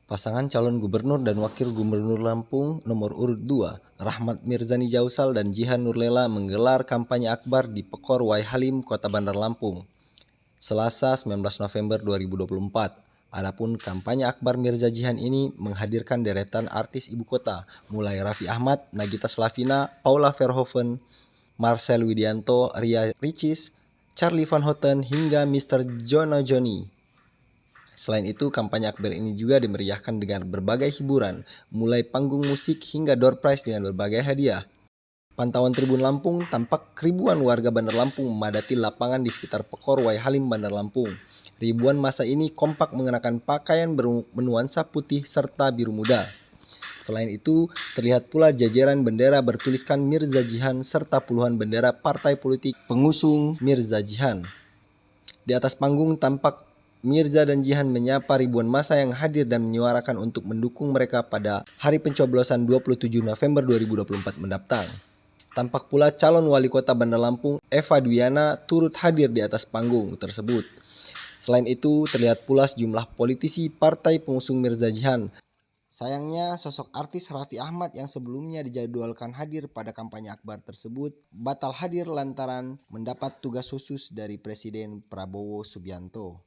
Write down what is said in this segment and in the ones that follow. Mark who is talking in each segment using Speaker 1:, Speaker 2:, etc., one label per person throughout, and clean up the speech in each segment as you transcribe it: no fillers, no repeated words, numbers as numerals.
Speaker 1: Pasangan calon gubernur dan wakil gubernur Lampung nomor urut 2, Rahmat Mirzani Jausal dan Jihan Nurlela menggelar kampanye akbar di Pekor Wai Halim, Kota Bandar Lampung, Selasa 19 November 2024. Adapun kampanye akbar Mirza Jihan ini menghadirkan deretan artis ibu kota, mulai Raffi Ahmad, Nagita Slavina, Paula Verhoeven, Marcel Widianto, Ria Ricis, Charlie Van Houten, hingga Mr. Jono Joni. Selain itu, kampanye akbar ini juga dimeriahkan dengan berbagai hiburan, mulai panggung musik hingga door prize dengan berbagai hadiah. Pantauan Tribun Lampung, tampak ribuan warga Bandar Lampung memadati lapangan di sekitar Pekor Wai Halim, Bandar Lampung. Ribuan massa ini kompak mengenakan pakaian bernuansa putih serta biru muda. Selain itu, terlihat pula jajaran bendera bertuliskan Mirza Jihan serta puluhan bendera partai politik pengusung Mirza Jihan. Di atas panggung tampak Mirza dan Jihan menyapa ribuan massa yang hadir dan menyuarakan untuk mendukung mereka pada hari pencoblosan 27 November 2024 mendatang. Tampak pula calon wali kota Bandar Lampung, Eva Dwiana, turut hadir di atas panggung tersebut. Selain itu, terlihat pula sejumlah politisi partai pengusung Mirza Jihan. Sayangnya, sosok artis Raffi Ahmad yang sebelumnya dijadwalkan hadir pada kampanye akbar tersebut batal hadir lantaran mendapat tugas khusus dari Presiden Prabowo Subianto.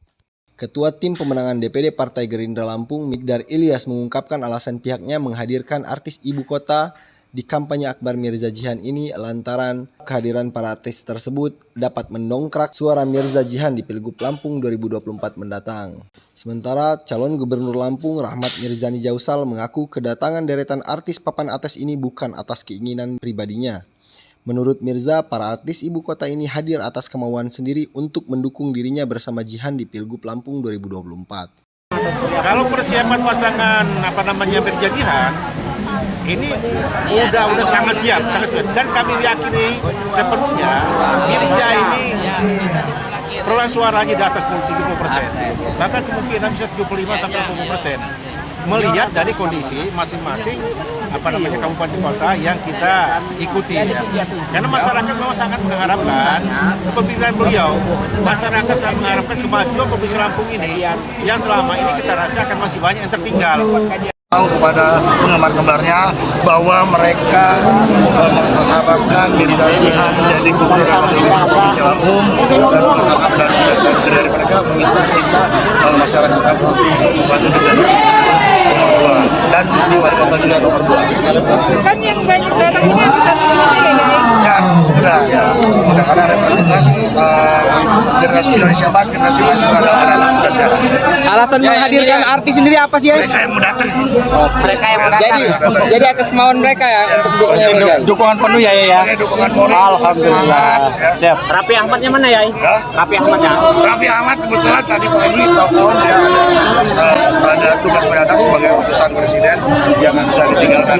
Speaker 1: Ketua Tim Pemenangan DPD Partai Gerindra Lampung, Migdar Ilyas, mengungkapkan alasan pihaknya menghadirkan artis ibu kota di kampanye akbar Mirza Jihan ini lantaran kehadiran para artis tersebut dapat mendongkrak suara Mirza Jihan di Pilgub Lampung 2024 mendatang. Sementara calon gubernur Lampung Rahmat Mirzani Jausal mengaku kedatangan deretan artis papan atas ini bukan atas keinginan pribadinya. Menurut Mirza, para artis ibu kota ini hadir atas kemauan sendiri untuk mendukung dirinya bersama Jihan di Pilgub Lampung 2024.
Speaker 2: Kalau persiapan pasangan Mirza Jihan ini udah sangat siap, dan kami yakini sepenuhnya Mirza ini perolehan suaranya di atas 70%, bahkan kemungkinan bisa 75-80%. Melihat dari kondisi masing-masing kabupaten kota yang kita ikuti ya. Karena masyarakat memang sangat mengharapkan kepemimpinan beliau. Masyarakat sangat mengharapkan kemajuan Provinsi Lampung ini yang selama ini kita rasa akan masih banyak yang tertinggal.
Speaker 3: Kepada penggemar-penggemarnya bahwa mereka mengharapkan Mirza Jihan menjadi gubernur Provinsi Lampung, dan masyarakat dari mereka meminta kita masyarakat Lampung membantu Mirza Jihan nomor 2 dan di wali kota juga nomor 2.
Speaker 4: Kan yang banyak datang ini artis-artis ya guys?
Speaker 3: Ya sebenarnya karena representasi generasi Indonesia Mas, generasi Mas juga ada anak muda sekarang.
Speaker 5: Alasan menghadirkan artis sendiri apa sih ya?
Speaker 3: Mereka yang mau datang.
Speaker 5: Mereka yang mau datang. Jadi atas kemauan mereka ya untuk dukungan penuh ya.
Speaker 3: Sebagai dukungan moral.
Speaker 5: Alhamdulillah. Siap. Raffi Ahmadnya mana ya? Raffi Ahmadnya.
Speaker 3: Raffi Ahmad kebetulan tadi pagi telepon dia ada tugas mendadak sebagai utusan presiden, jangan bisa ditinggalkan.